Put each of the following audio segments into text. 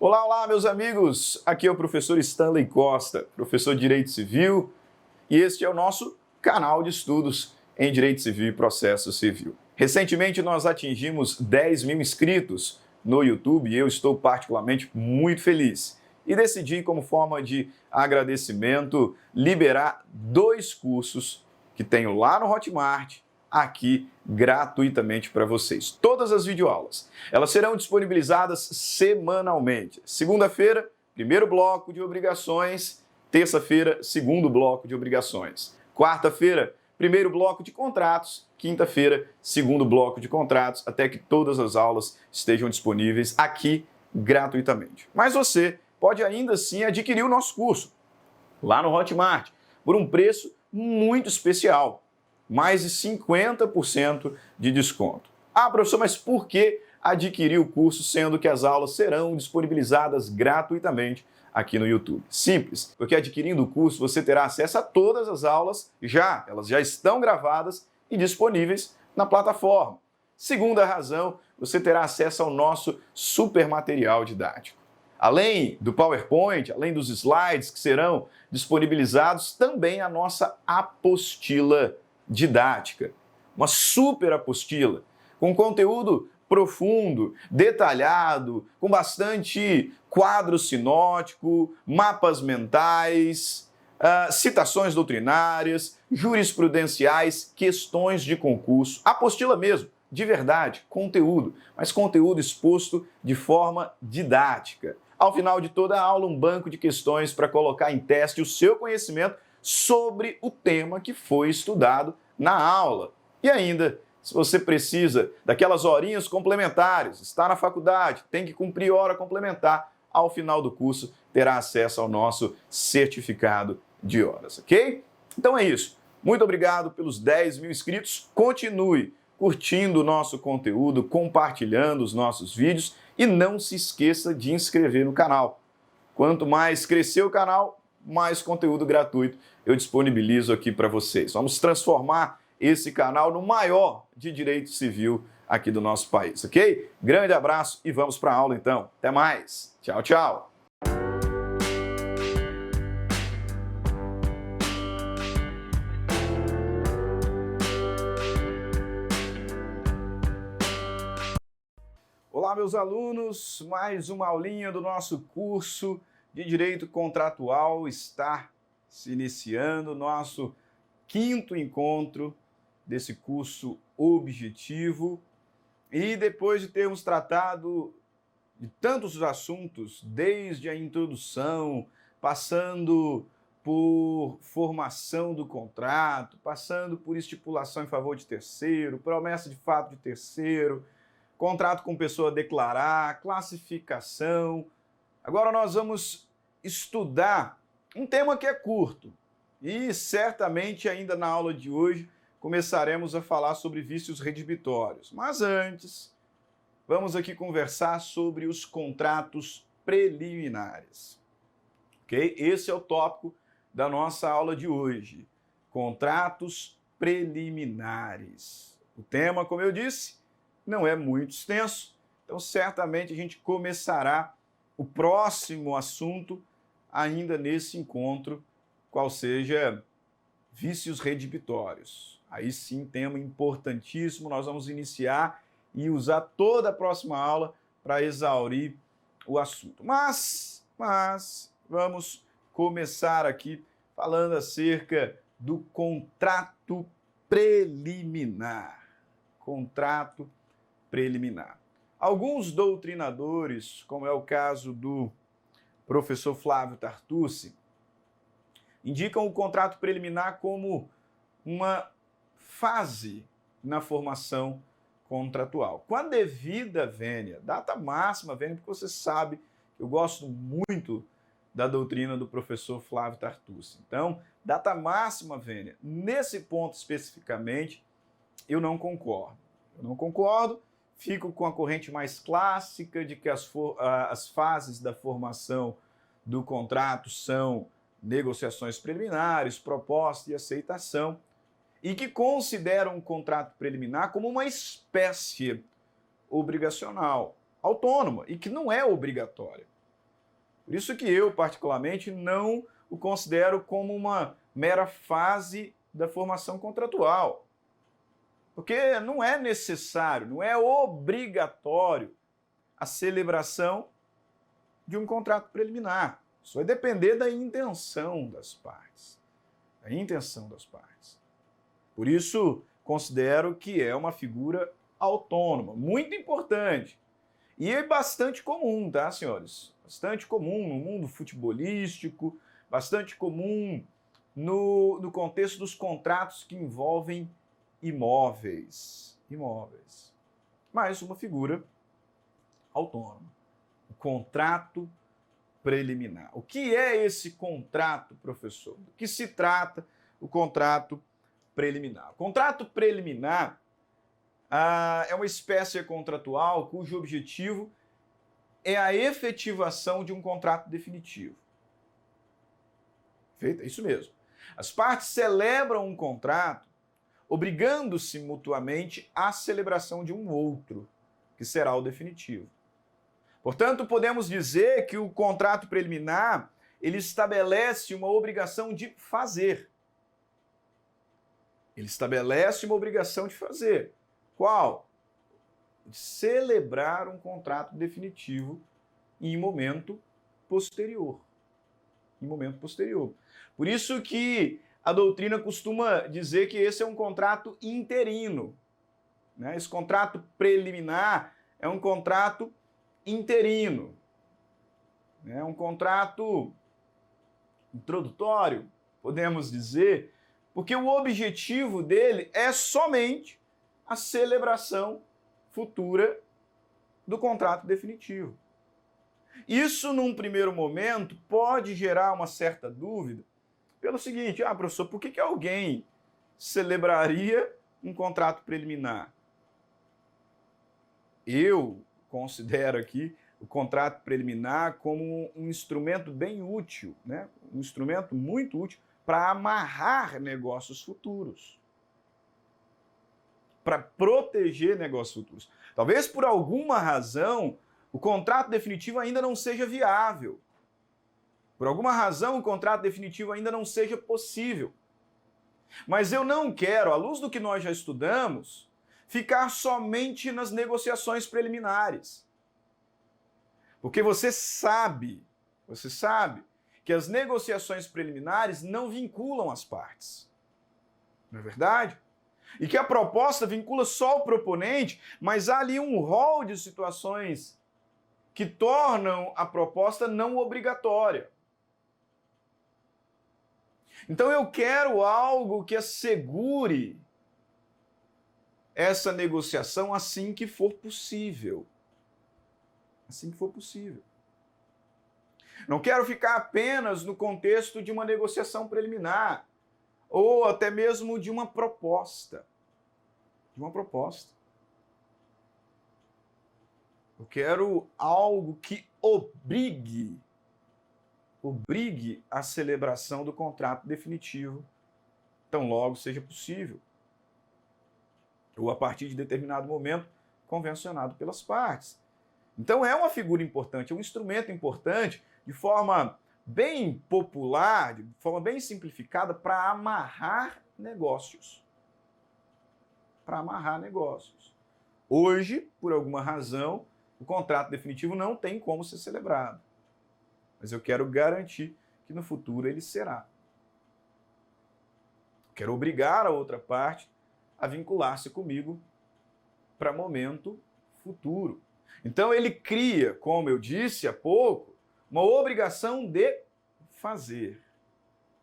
Olá, olá, meus amigos! Aqui é o professor Stanley Costa, professor de Direito Civil, e este é o nosso canal de estudos em Direito Civil e Processo Civil. Recentemente nós atingimos 10 mil inscritos no YouTube e eu estou particularmente muito feliz. E decidi, como forma de agradecimento, liberar 2 cursos que tenho lá no Hotmart, aqui gratuitamente para vocês. Todas as videoaulas, elas serão disponibilizadas semanalmente. Segunda-feira, primeiro bloco de obrigações. Terça-feira, segundo bloco de obrigações. Quarta-feira, primeiro bloco de contratos. Quinta-feira, segundo bloco de contratos, até que todas as aulas estejam disponíveis aqui gratuitamente. Mas você pode ainda assim adquirir o nosso curso lá no Hotmart por um preço muito especial. Mais de 50% de desconto. Ah, professor, mas por que adquirir o curso sendo que as aulas serão disponibilizadas gratuitamente aqui no YouTube? Simples, porque adquirindo o curso você terá acesso a todas as aulas elas já estão gravadas e disponíveis na plataforma. Segunda razão, você terá acesso ao nosso super material didático. Além do PowerPoint, além dos slides que serão disponibilizados, também a nossa apostila didática, uma super apostila, com conteúdo profundo, detalhado, com bastante quadro sinótico, mapas mentais, citações doutrinárias, jurisprudenciais, questões de concurso, apostila mesmo, de verdade, conteúdo, mas conteúdo exposto de forma didática. Ao final de toda a aula, um banco de questões para colocar em teste o seu conhecimento sobre o tema que foi estudado na aula. E ainda, se você precisa daquelas horinhas complementares, está na faculdade, tem que cumprir hora complementar, ao final do curso terá acesso ao nosso certificado de horas, ok? Então é isso. Muito obrigado pelos 10 mil inscritos. Continue curtindo o nosso conteúdo, compartilhando os nossos vídeos e não se esqueça de inscrever no canal. Quanto mais crescer o canal, mais conteúdo gratuito eu disponibilizo aqui para vocês. Vamos transformar esse canal no maior de direito civil aqui do nosso país, ok? Grande abraço e vamos para a aula então. Até mais. Tchau, tchau. Olá, meus alunos, mais uma aulinha do nosso curso de Direito Contratual está se iniciando, nosso 5º encontro desse curso objetivo. E depois de termos tratado de tantos assuntos, desde a introdução, passando por formação do contrato, passando por estipulação em favor de terceiro, promessa de fato de terceiro, contrato com pessoa a declarar, classificação. Agora nós vamos estudar um tema que é curto e certamente ainda na aula de hoje começaremos a falar sobre vícios redibitórios. Mas antes, vamos aqui conversar sobre os contratos preliminares. Ok? Esse é o tópico da nossa aula de hoje. Contratos preliminares. O tema, como eu disse, não é muito extenso, então certamente a gente começará o próximo assunto ainda nesse encontro, qual seja vícios redibitórios. Aí sim, tema importantíssimo, nós vamos iniciar e usar toda a próxima aula para exaurir o assunto. Mas vamos começar aqui falando acerca do contrato preliminar. Contrato preliminar. Alguns doutrinadores, como é o caso do professor Flávio Tartucci, indicam o contrato preliminar como uma fase na formação contratual. Com a devida vênia, data máxima vênia, porque você sabe que eu gosto muito da doutrina do professor Flávio Tartucci. Então, data máxima vênia, nesse ponto especificamente, eu não concordo. Fico com a corrente mais clássica de que as fases da formação do contrato são negociações preliminares, proposta e aceitação, e que consideram o contrato preliminar como uma espécie obrigacional, autônoma, e que não é obrigatória. Por isso que eu, particularmente, não o considero como uma mera fase da formação contratual. Porque não é necessário, não é obrigatório a celebração de um contrato preliminar. Isso vai depender da intenção das partes. Da intenção das partes. Por isso, considero que é uma figura autônoma, muito importante. E é bastante comum, tá, senhores? Bastante comum no mundo futebolístico, bastante comum no contexto dos contratos que envolvem imóveis. Imóveis. Mas uma figura autônoma. O contrato preliminar. O que é esse contrato, professor? Do que se trata o contrato preliminar? O contrato preliminar é uma espécie contratual cujo objetivo é a efetivação de um contrato definitivo. Perfeito? É isso mesmo. As partes celebram um contrato obrigando-se mutuamente à celebração de um outro, que será o definitivo. Portanto, podemos dizer que o contrato preliminar, ele estabelece uma obrigação de fazer. Ele estabelece uma obrigação de fazer. Qual? De celebrar um contrato definitivo em momento posterior. Em momento posterior. Por isso que a doutrina costuma dizer que esse é um contrato interino. Né? Esse contrato preliminar é um contrato interino. É um contrato introdutório, podemos dizer, porque o objetivo dele é somente a celebração futura do contrato definitivo. Isso, num primeiro momento, pode gerar uma certa dúvida pelo seguinte: professor, por que alguém celebraria um contrato preliminar? Eu considero aqui o contrato preliminar como um instrumento bem útil, né? Um instrumento muito útil para amarrar negócios futuros, para proteger negócios futuros. Talvez por alguma razão o contrato definitivo ainda não seja viável. Por alguma razão o contrato definitivo ainda não seja possível. Mas eu não quero, à luz do que nós já estudamos, ficar somente nas negociações preliminares. Porque você sabe que as negociações preliminares não vinculam as partes. Não é verdade? E que a proposta vincula só o proponente, mas há ali um rol de situações que tornam a proposta não obrigatória. Então eu quero algo que assegure essa negociação assim que for possível. Assim que for possível. Não quero ficar apenas no contexto de uma negociação preliminar, ou até mesmo de uma proposta. De uma proposta. Eu quero algo que obrigue a celebração do contrato definitivo, tão logo seja possível. Ou a partir de determinado momento convencionado pelas partes. Então é uma figura importante, é um instrumento importante, de forma bem popular, de forma bem simplificada, para amarrar negócios. Para amarrar negócios. Hoje, por alguma razão, o contrato definitivo não tem como ser celebrado. Mas eu quero garantir que no futuro ele será. Quero obrigar a outra parte a vincular-se comigo para momento futuro. Então ele cria, como eu disse há pouco, uma obrigação de fazer.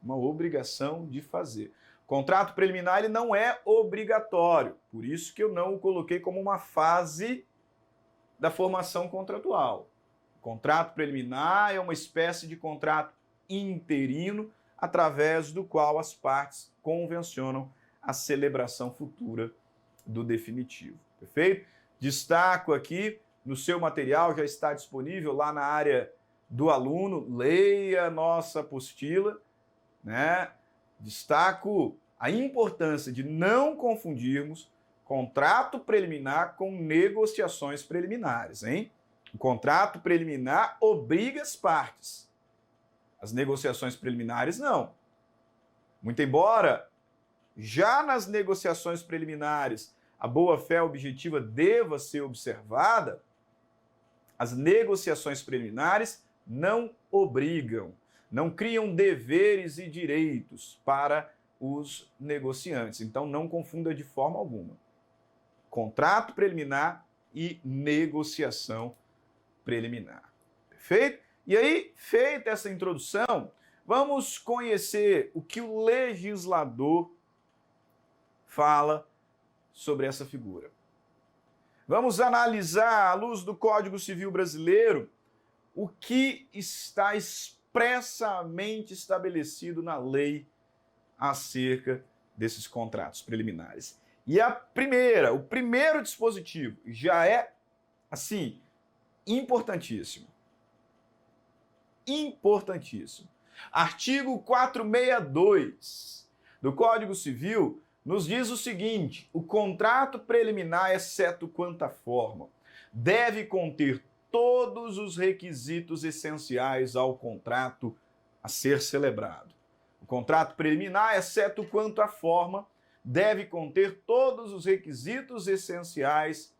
Uma obrigação de fazer. O contrato preliminar ele não é obrigatório, por isso que eu não o coloquei como uma fase da formação contratual. O contrato preliminar é uma espécie de contrato interino através do qual as partes convencionam a celebração futura do definitivo. Perfeito? Destaco aqui, no seu material já está disponível lá na área do aluno, leia a nossa apostila, né? Destaco a importância de não confundirmos contrato preliminar com negociações preliminares, hein? O contrato preliminar obriga as partes. As negociações preliminares, não. Muito embora, já nas negociações preliminares, a boa-fé objetiva deva ser observada, as negociações preliminares não obrigam, não criam deveres e direitos para os negociantes. Então, não confunda de forma alguma. Contrato preliminar e negociação preliminar. Perfeito? E aí, feita essa introdução, vamos conhecer o que o legislador fala sobre essa figura. Vamos analisar, à luz do Código Civil Brasileiro, o que está expressamente estabelecido na lei acerca desses contratos preliminares. E o primeiro dispositivo já é, assim, importantíssimo. Importantíssimo. Artigo 462 do Código Civil nos diz o seguinte: o contrato preliminar, exceto quanto à forma, deve conter todos os requisitos essenciais ao contrato a ser celebrado. O contrato preliminar, exceto quanto à forma, deve conter todos os requisitos essenciais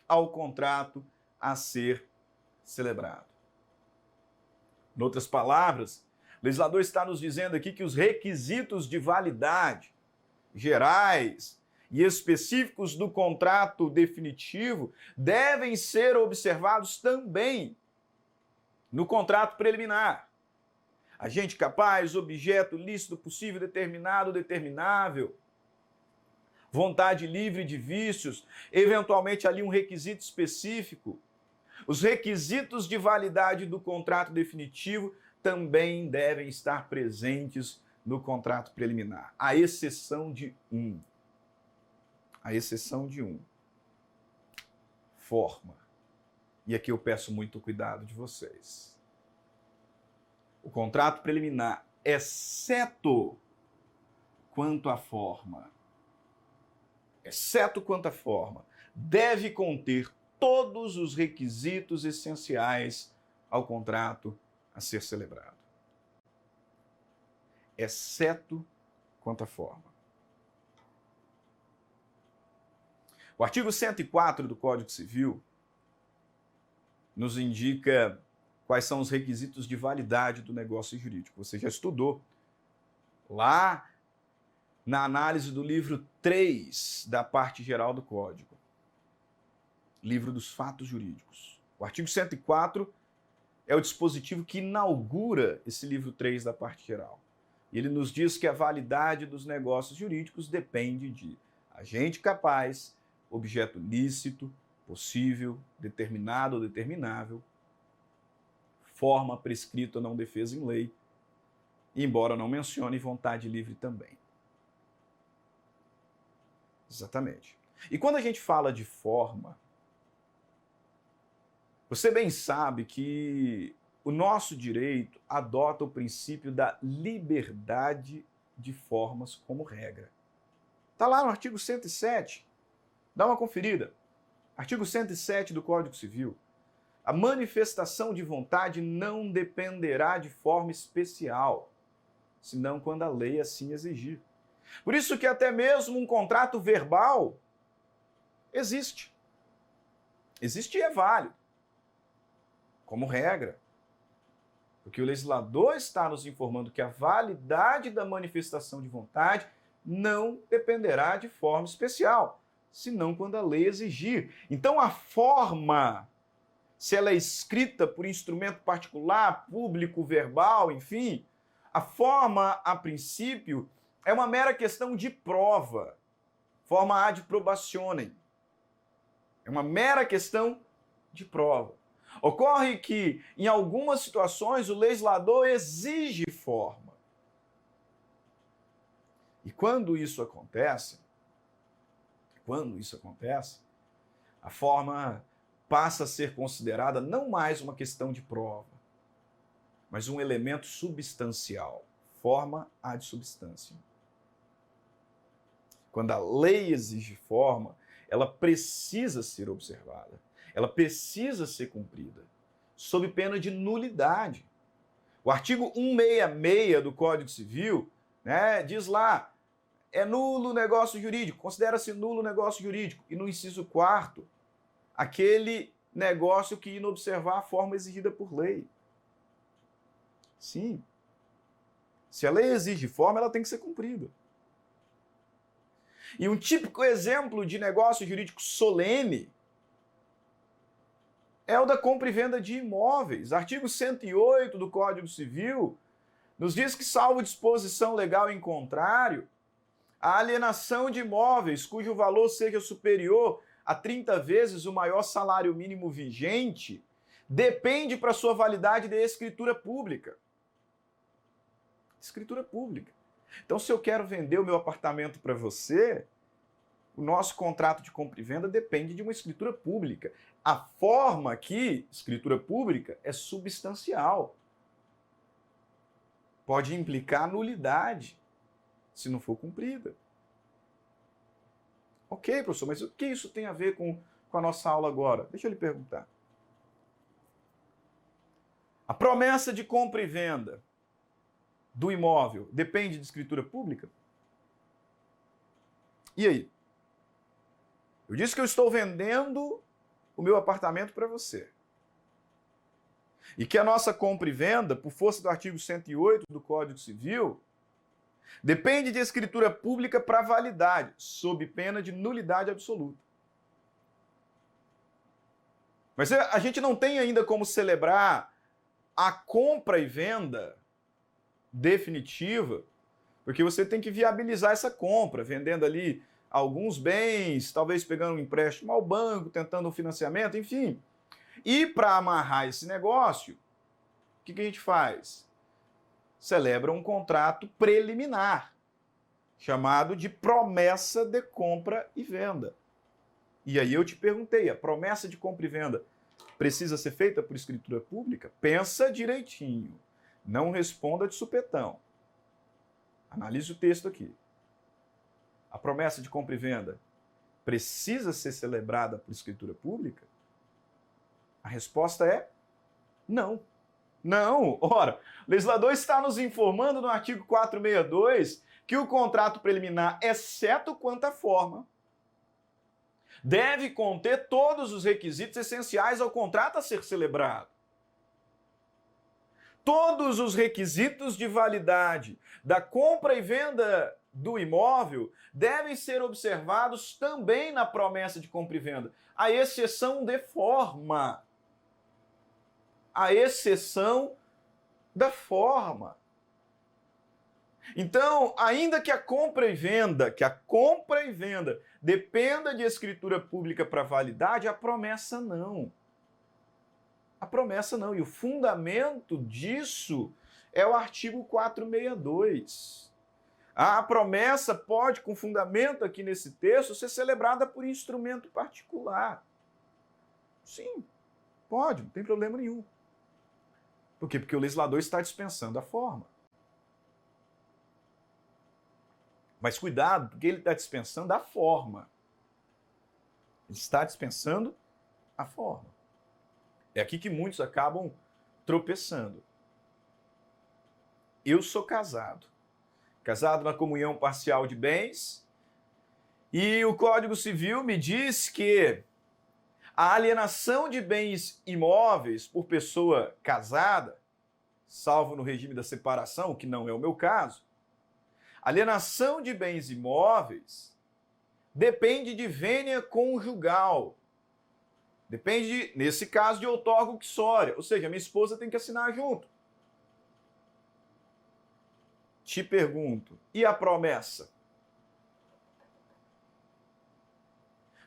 ao contrato a ser celebrado. Em outras palavras, o legislador está nos dizendo aqui que os requisitos de validade gerais e específicos do contrato definitivo devem ser observados também no contrato preliminar. Agente capaz, objeto, lícito, possível, determinado, determinável, vontade livre de vícios, eventualmente ali um requisito específico. Os requisitos de validade do contrato definitivo também devem estar presentes no contrato preliminar, à exceção de um. À exceção de um. Forma. E aqui eu peço muito cuidado de vocês. O contrato preliminar, exceto quanto à forma, deve conter todos os requisitos essenciais ao contrato a ser celebrado. Exceto quanto à forma. O artigo 104 do Código Civil nos indica quais são os requisitos de validade do negócio jurídico. Você já estudou lá na análise do livro 3 da parte geral do Código. Livro dos fatos jurídicos. O artigo 104 é o dispositivo que inaugura esse livro 3 da parte geral. E ele nos diz que a validade dos negócios jurídicos depende de agente capaz, objeto lícito, possível, determinado ou determinável, forma prescrita ou não defesa em lei, embora não mencione vontade livre também. Exatamente. E quando a gente fala de forma, você bem sabe que o nosso direito adota o princípio da liberdade de formas como regra. Está lá no artigo 107. Dá uma conferida. Artigo 107 do Código Civil. A manifestação de vontade não dependerá de forma especial, senão quando a lei assim exigir. Por isso que até mesmo um contrato verbal existe. Existe e é válido, como regra. Porque o legislador está nos informando que a validade da manifestação de vontade não dependerá de forma especial, senão quando a lei exigir. Então a forma, se ela é escrita por instrumento particular, público, verbal, enfim, a forma, a princípio, é uma mera questão de prova. Forma ad probationem. É uma mera questão de prova. Ocorre que, em algumas situações, o legislador exige forma. E quando isso acontece, a forma passa a ser considerada não mais uma questão de prova, mas um elemento substancial. Forma ad substância. Quando a lei exige forma, ela precisa ser observada. Ela precisa ser cumprida, sob pena de nulidade. O artigo 166 do Código Civil, né, diz lá, é nulo o negócio jurídico, considera-se nulo o negócio jurídico. E no inciso 4º, aquele negócio que inobservar a forma exigida por lei. Sim. Se a lei exige forma, ela tem que ser cumprida. E um típico exemplo de negócio jurídico solene é o da compra e venda de imóveis. Artigo 108 do Código Civil nos diz que, salvo disposição legal em contrário, a alienação de imóveis cujo valor seja superior a 30 vezes o maior salário mínimo vigente depende para sua validade de escritura pública. Escritura pública. Então, se eu quero vender o meu apartamento para você, o nosso contrato de compra e venda depende de uma escritura pública. A forma aqui, escritura pública, é substancial. Pode implicar nulidade se não for cumprida. Ok, professor, mas o que isso tem a ver com a nossa aula agora? Deixa eu lhe perguntar. A promessa de compra e venda do imóvel depende de escritura pública? E aí? Eu disse que eu estou vendendo o meu apartamento para você. E que a nossa compra e venda, por força do artigo 108 do Código Civil, depende de escritura pública para validade, sob pena de nulidade absoluta. Mas a gente não tem ainda como celebrar a compra e venda definitiva, porque você tem que viabilizar essa compra, vendendo ali alguns bens, talvez pegando um empréstimo ao banco, tentando um financiamento, enfim. E para amarrar esse negócio, o que a gente faz? Celebra um contrato preliminar, chamado de promessa de compra e venda. E aí eu te perguntei, a promessa de compra e venda precisa ser feita por escritura pública? Pensa direitinho. Não responda de supetão. Analise o texto aqui. A promessa de compra e venda precisa ser celebrada por escritura pública? A resposta é não. Não. Ora, o legislador está nos informando no artigo 462 que o contrato preliminar, exceto quanto à forma, deve conter todos os requisitos essenciais ao contrato a ser celebrado. Todos os requisitos de validade da compra e venda do imóvel devem ser observados também na promessa de compra e venda, à exceção de forma. À exceção da forma. Então, ainda que a compra e venda dependa de escritura pública para validade, a promessa não. A promessa não. E o fundamento disso é o artigo 462. A promessa pode, com fundamento aqui nesse texto, ser celebrada por instrumento particular. Sim, pode, não tem problema nenhum. Por quê? Porque o legislador está dispensando a forma. Mas cuidado, porque ele está dispensando a forma. Ele está dispensando a forma. É aqui que muitos acabam tropeçando. Eu sou casado. Casado na comunhão parcial de bens. E o Código Civil me diz que a alienação de bens imóveis por pessoa casada, salvo no regime da separação, que não é o meu caso, alienação de bens imóveis depende de vênia conjugal. Depende, nesse caso, de outorga uxória, ou seja, minha esposa tem que assinar junto. Te pergunto, e a promessa?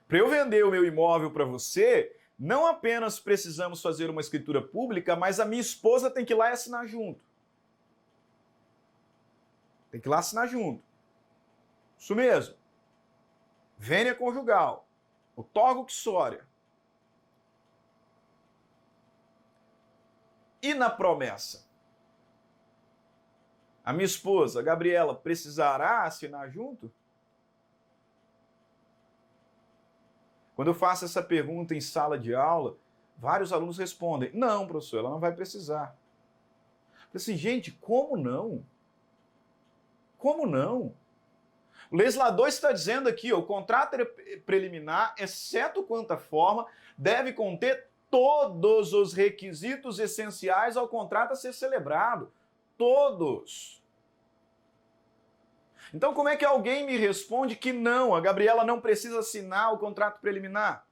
Para eu vender o meu imóvel para você, não apenas precisamos fazer uma escritura pública, mas a minha esposa tem que ir lá e assinar junto. Tem que ir lá assinar junto. Isso mesmo. Vênia conjugal. Outorga uxória. E na promessa? A minha esposa, a Gabriela, precisará assinar junto? Quando eu faço essa pergunta em sala de aula, vários alunos respondem: não, professor, ela não vai precisar. Eu falei assim, gente, como não? Como não? O legislador está dizendo aqui, ó, o contrato preliminar, exceto quanto à forma, deve conter todos os requisitos essenciais ao contrato a ser celebrado. Todos. Então, como é que alguém me responde que não, a Gabriela não precisa assinar o contrato preliminar?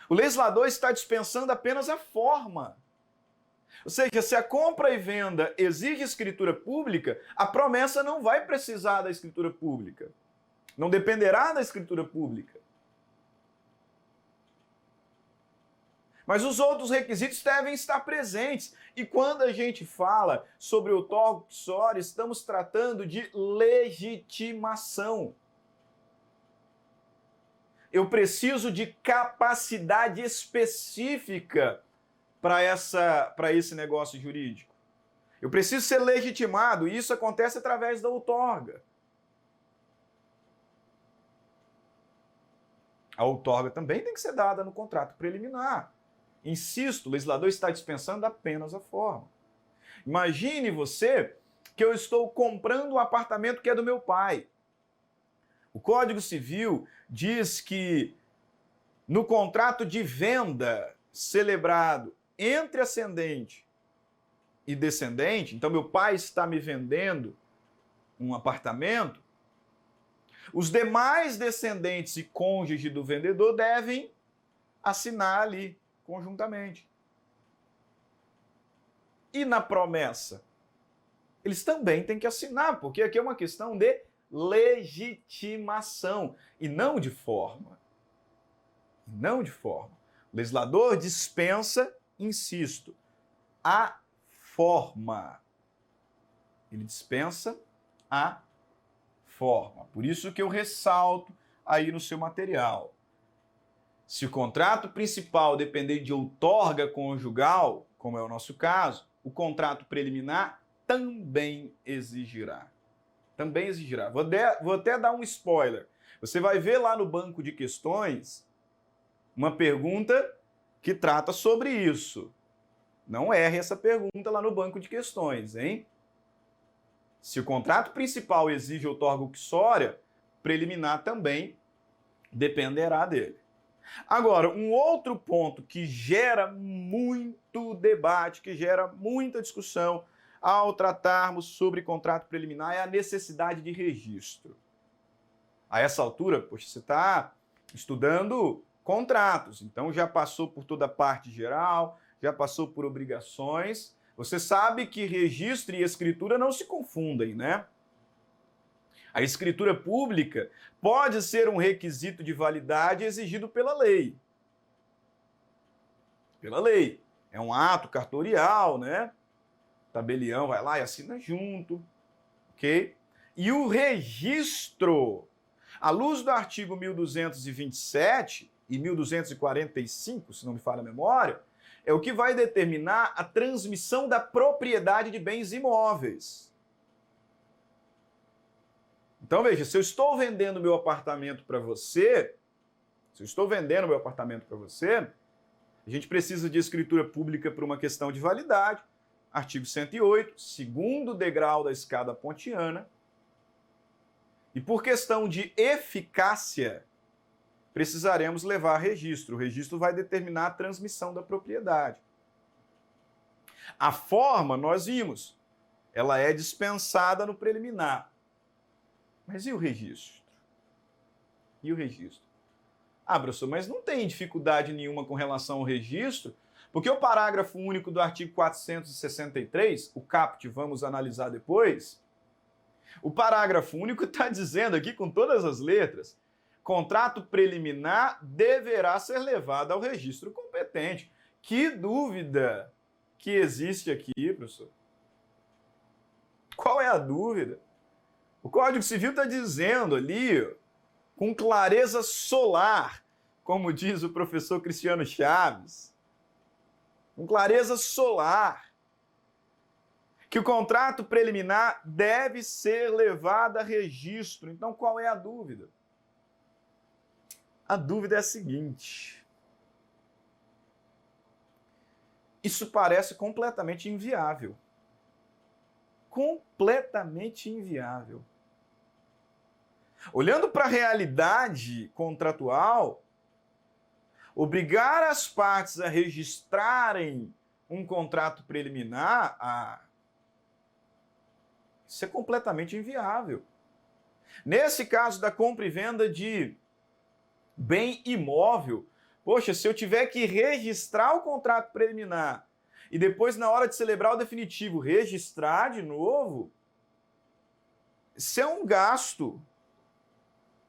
O legislador está dispensando apenas a forma. Ou seja, se a compra e venda exige escritura pública, a promessa não vai precisar da escritura pública. Não dependerá da escritura pública. Mas os outros requisitos devem estar presentes. E quando a gente fala sobre o torgo uxore, estamos tratando de legitimação. Eu preciso de capacidade específica para esse negócio jurídico. Eu preciso ser legitimado, e isso acontece através da outorga. A outorga também tem que ser dada no contrato preliminar. Insisto, o legislador está dispensando apenas a forma. Imagine você que eu estou comprando um apartamento que é do meu pai. O Código Civil diz que no contrato de venda celebrado entre ascendente e descendente, então meu pai está me vendendo um apartamento, os demais descendentes e cônjuge do vendedor devem assinar ali conjuntamente. E na promessa? Eles também têm que assinar, porque aqui é uma questão de legitimação e não de forma. Não de forma. O legislador dispensa, insisto, a forma. Ele dispensa a forma. Por isso que eu ressalto aí no seu material. Se o contrato principal depender de outorga conjugal, como é o nosso caso, o contrato preliminar também exigirá. Também exigirá. Vou até dar um spoiler. Você vai ver lá no banco de questões uma pergunta que trata sobre isso. Não erre essa pergunta lá no banco de questões, hein? Se o contrato principal exige outorga uxória, preliminar também dependerá dele. Agora, um outro ponto que gera muito debate, que gera muita discussão ao tratarmos sobre contrato preliminar é a necessidade de registro. A essa altura, poxa, você está estudando contratos, então já passou por toda a parte geral, já passou por obrigações. Você sabe que registro e escritura não se confundem, né? A escritura pública pode ser um requisito de validade exigido pela lei. Pela lei. É um ato cartorial, né? O tabelião vai lá e assina junto, ok? E o registro, à luz do artigo 1227 e 1245, se não me falha a memória, é o que vai determinar a transmissão da propriedade de bens imóveis. Então, veja, se eu estou vendendo meu apartamento para você, a gente precisa de escritura pública por uma questão de validade, artigo 108, segundo degrau da escada pontiana, e por questão de eficácia, precisaremos levar registro. O registro vai determinar a transmissão da propriedade. A forma, nós vimos, ela é dispensada no preliminar. Mas e o registro? E o registro? Ah, professor, mas não tem dificuldade nenhuma com relação ao registro, porque o parágrafo único do artigo 463, o caput, vamos analisar depois, o parágrafo único está dizendo aqui com todas as letras, contrato preliminar deverá ser levado ao registro competente. Que dúvida que existe aqui, professor? Qual é a dúvida? O Código Civil está dizendo ali, com clareza solar, como diz o professor Cristiano Chaves, com clareza solar, que o contrato preliminar deve ser levado a registro. Então, qual é a dúvida? A dúvida é a seguinte: isso parece completamente inviável. Completamente inviável. Olhando para a realidade contratual, obrigar as partes a registrarem um contrato preliminar, isso é completamente inviável. Nesse caso da compra e venda de bem imóvel, poxa, se eu tiver que registrar o contrato preliminar e depois, na hora de celebrar o definitivo, registrar de novo, isso é um gasto.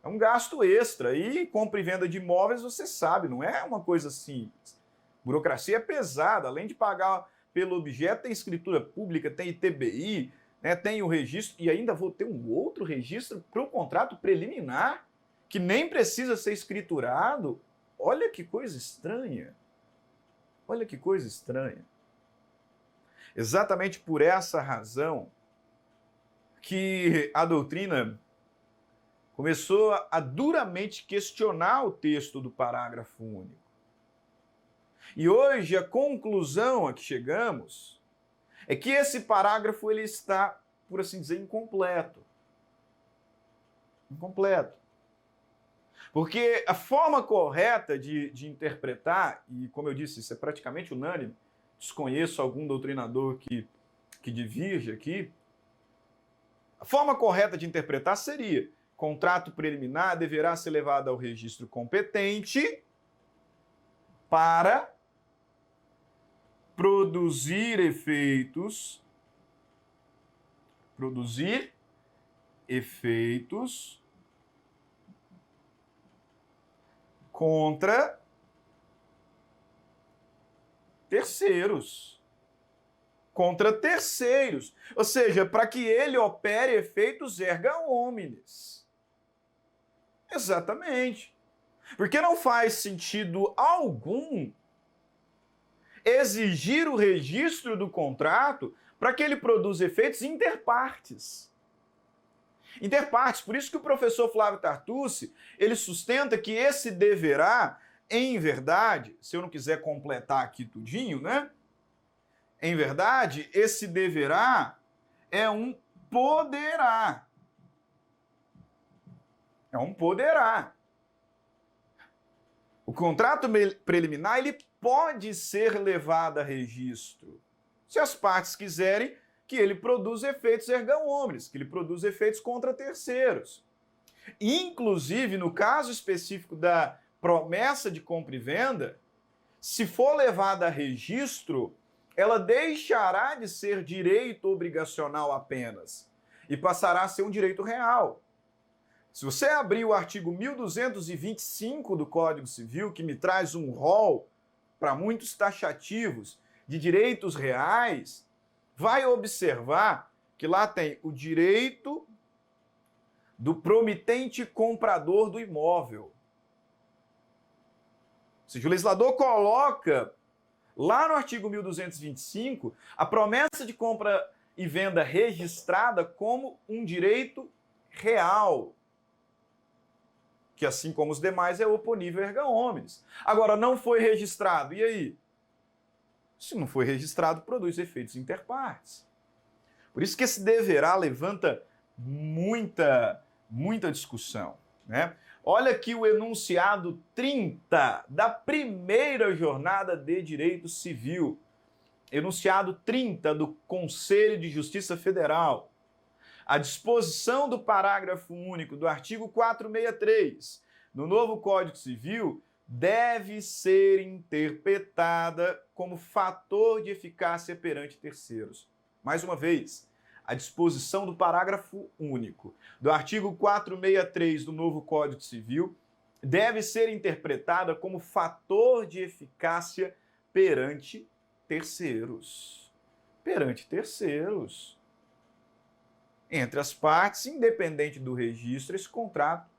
É um gasto extra. E compra e venda de imóveis, você sabe, não é uma coisa simples. Burocracia é pesada. Além de pagar pelo objeto, tem escritura pública, tem ITBI, né, tem o registro, e ainda vou ter um outro registro para o contrato preliminar, que nem precisa ser escriturado. Olha que coisa estranha. Olha que coisa estranha. Exatamente por essa razão que a doutrina começou a duramente questionar o texto do parágrafo único. E hoje a conclusão a que chegamos é que esse parágrafo ele está, por assim dizer, incompleto. Incompleto. Porque a forma correta de interpretar, e como eu disse, isso é praticamente unânime, desconheço algum doutrinador que divirge aqui, a forma correta de interpretar seria: contrato preliminar deverá ser levado ao registro competente para produzir efeitos contra terceiros. Contra terceiros. Ou seja, para que ele opere efeitos erga omnes. Exatamente. Porque não faz sentido algum exigir o registro do contrato para que ele produza efeitos interpartes. Interpartes. Por isso que o professor Flávio Tartucci, ele sustenta que esse deverá, em verdade, se eu não quiser completar aqui tudinho, né? Em verdade, esse deverá é um poderá. É um poderá. O contrato preliminar ele pode ser levado a registro, se as partes quiserem que ele produza efeitos erga omnes, que ele produza efeitos contra terceiros. Inclusive, no caso específico da promessa de compra e venda, se for levada a registro, ela deixará de ser direito obrigacional apenas e passará a ser um direito real. Se você abrir o artigo 1225 do Código Civil, que me traz um rol para muitos taxativos de direitos reais, vai observar que lá tem o direito do promitente comprador do imóvel. Ou seja, o legislador coloca lá no artigo 1225 a promessa de compra e venda registrada como um direito real, que assim como os demais é oponível erga omnes. Agora, não foi registrado, e aí? Se não foi registrado, produz efeitos interpartes. Por isso que esse deverá levanta muita discussão, né? Olha aqui o enunciado 30 da primeira jornada de direito civil. Enunciado 30 do Conselho de Justiça Federal. A disposição do parágrafo único do artigo 463 do novo Código Civil deve ser interpretada como fator de eficácia perante terceiros. Mais uma vez, a disposição do parágrafo único do artigo 463 do novo Código Civil deve ser interpretada como fator de eficácia perante terceiros. Perante terceiros. Entre as partes, independente do registro, esse contrato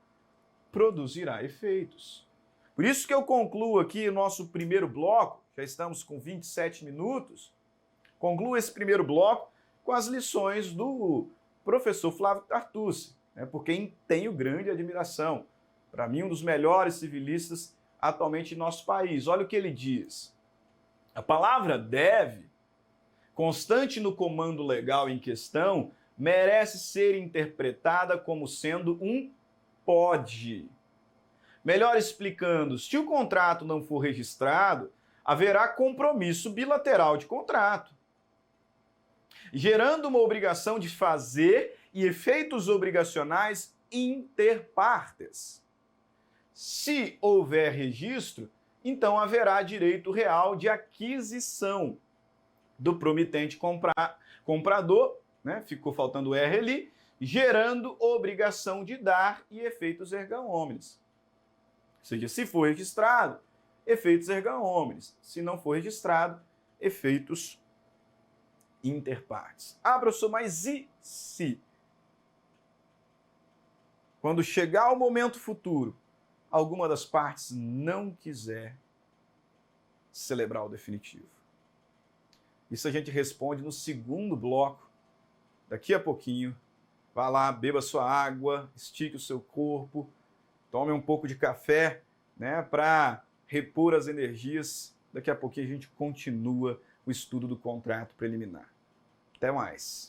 produzirá efeitos. Por isso que eu concluo aqui o nosso primeiro bloco, já estamos com 27 minutos, concluo esse primeiro bloco com as lições do professor Flávio Tartucci, né, por quem tenho grande admiração. para mim, um dos melhores civilistas atualmente em nosso país. Olha o que ele diz. A palavra deve, constante no comando legal em questão, merece ser interpretada como sendo um pode. Melhor explicando, se o contrato não for registrado, haverá compromisso bilateral de contrato, gerando uma obrigação de fazer e efeitos obrigacionais interpartes. Se houver registro, então haverá direito real de aquisição do promitente comprador, né? Ficou faltando o R ali, gerando obrigação de dar e efeitos erga omnes. Ou seja, se for registrado, efeitos erga omnes. Se não for registrado, efeitos interpartes. Ah, professor, mas e se? Quando chegar o momento futuro, alguma das partes não quiser celebrar o definitivo. Isso a gente responde no segundo bloco. Daqui a pouquinho, vá lá, beba sua água, estique o seu corpo, tome um pouco de café, né, para repor as energias. Daqui a pouquinho a gente continua o estudo do contrato preliminar. Até mais.